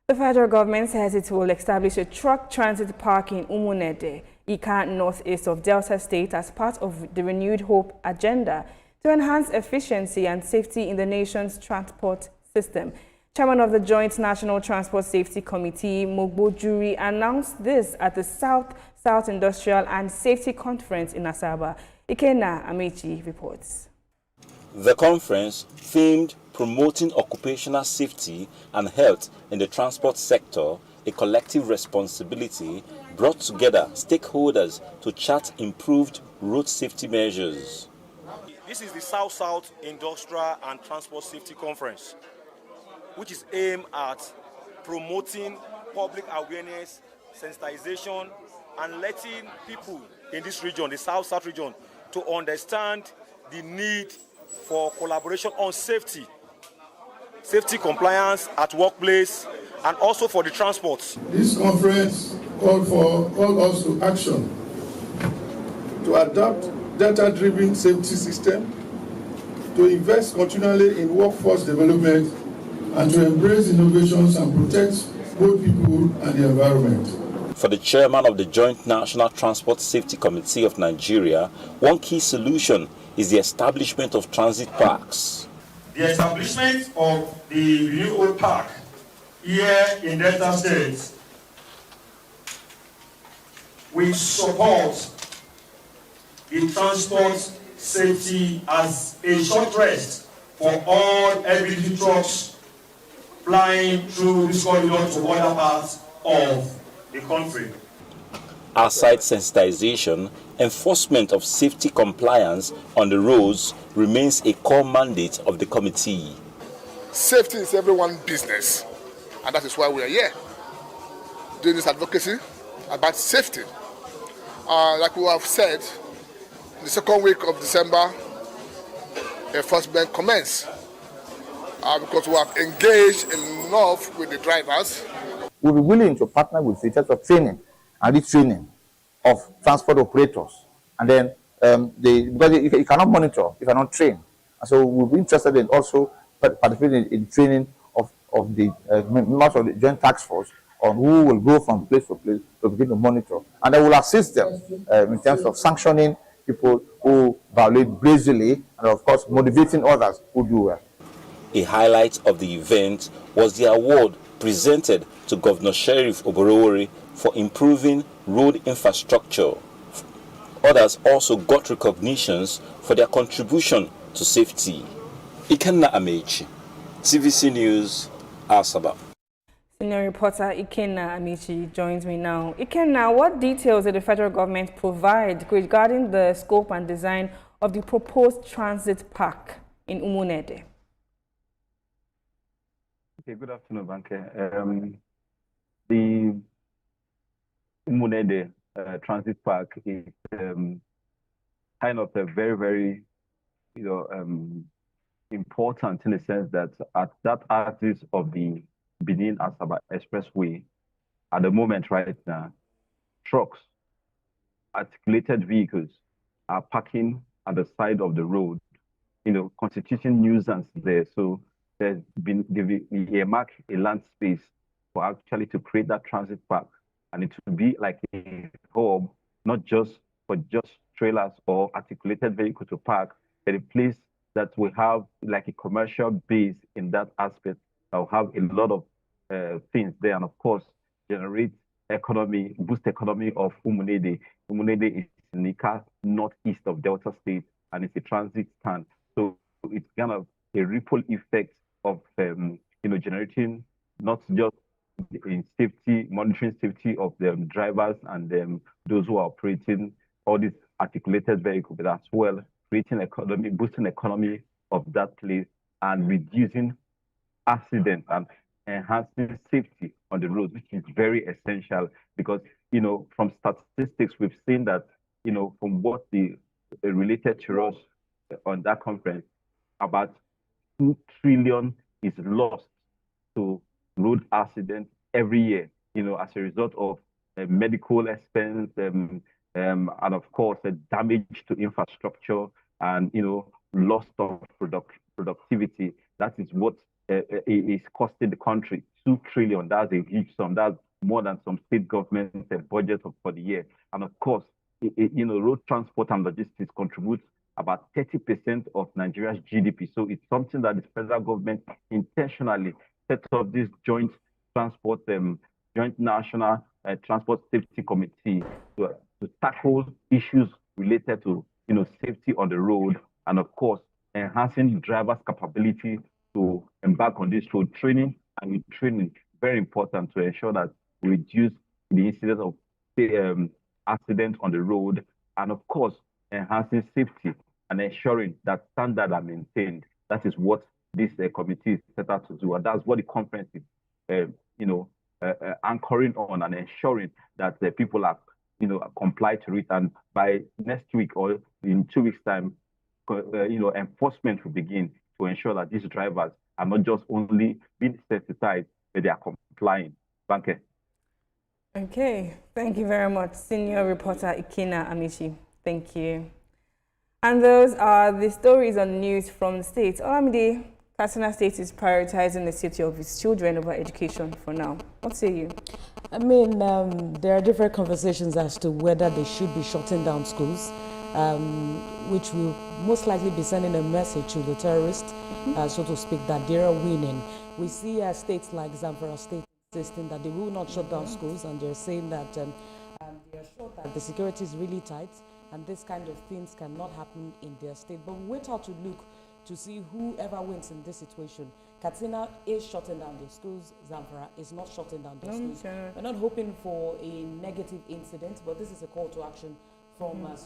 The federal government says it will establish a truck transit park in Umunede, Ika, northeast of Delta State, as part of the Renewed Hope agenda to enhance efficiency and safety in the nation's transport system. Chairman of the Joint National Transport Safety Committee, Mogbo Juri, announced this at the South Industrial and Safety Conference in Asaba. Ikenna Amechi reports. The conference, themed Promoting Occupational Safety and Health in the Transport Sector, a Collective Responsibility, brought together stakeholders to chart improved road safety measures. This is the South Industrial and Transport Safety Conference, which is aimed at promoting public awareness, sensitization, and letting people in this region, the South region, to understand the need for collaboration on safety compliance at workplace, and also for the transports. This conference called us to action to adopt data-driven safety system, to invest continually in workforce development, and to embrace innovations and protect both people and the environment. For the chairman of the Joint National Transport Safety Committee of Nigeria, one key solution is the establishment of transit parks. The establishment of the Renewed Hope Park here in Delta State will support the transport safety as a short rest for all heavy trucks flying through this corridor to other parts of the country. Aside sensitization, enforcement of safety compliance on the roads remains a core mandate of the committee. Safety is everyone's business, and that is why we are here, doing this advocacy about safety. Like we have said, the second week of December, enforcement commence, because we have engaged enough with the drivers. We'll be willing to partner with the terms of training and retraining of transport operators, and then because you cannot monitor if you're not trained, and so we'll be interested in also participating in training of the members of the joint task force on who will go from place to place to begin to monitor, and they will assist them in terms of sanctioning people who violate brazenly, and of course motivating others who do well. A highlight of the event was the award presented to Governor Sheriff Oborowori for improving road infrastructure. Others also got recognitions for their contribution to safety. Ikenna Amechi, TVC News, Asaba. Senior reporter Ikenna Amechi joins me now. Ikenna, what details did the federal government provide regarding the scope and design of the proposed transit park in Umunede? Okay, good afternoon, Banke. The Umunede Transit Park is kind of a very, very, important in the sense that at that axis of the Benin Asaba Expressway, at the moment right now, trucks, articulated vehicles are parking at the side of the road, constituting nuisance there. So they've earmarked a land space for actually to create that transit park, and it will be like a hub, not just for trailers or articulated vehicles to park, but a place that will have like a commercial base in that aspect. That will have a lot of things there, and of course generate economy, boost economy of Umunede. Umunede is in Nika, northeast of Delta State, and it's a transit stand. So it's kind of a ripple effect of generating not just in safety, monitoring safety of the drivers and those who are operating all these articulated vehicles, but as well creating economy, boosting economy of that place, and reducing accidents and enhancing safety on the road, which is very essential because from statistics we've seen that from what the related to us on that conference, about 2 trillion is lost to road accidents every year, as a result of medical expense and of course damage to infrastructure and loss of productivity. That is what is costing the country 2 trillion. That's a huge sum. That's more than some state governments budget for the year. And of course, road transport and logistics contributes about 30% of Nigeria's GDP. So it's something that the federal government intentionally set up this joint national transport safety committee to tackle issues related to safety on the road, and of course enhancing drivers' capability to embark on this road training and retraining. Very important to ensure that we reduce the incidence of accidents on the road, and of course enhancing safety and ensuring that standards are maintained. That is what this committee is set out to do, and that's what the conference is, anchoring on, and ensuring that the people are, comply to it. And by next week or in 2 weeks' time, enforcement will begin to ensure that these drivers are not just only being sensitized, but they are complying. Thank you. Okay, thank you very much, senior reporter Ikina Amici. Thank you. And those are the stories on news from the state. Olamide, Katsina State is prioritizing the safety of its children over education for now. What say you? I mean, there are different conversations as to whether they should be shutting down schools, which will most likely be sending a message to the terrorists, so to speak, that they are winning. We see states like Zamfara State insisting that they will not shut down schools, and they're saying that they are sure that the security is really tight and this kind of things cannot happen in their state. But we wait out to look to see whoever wins in this situation. Katsina is shutting down their schools. Zamfara is not shutting down their schools. We're not hoping for a negative incident, but this is a call to action from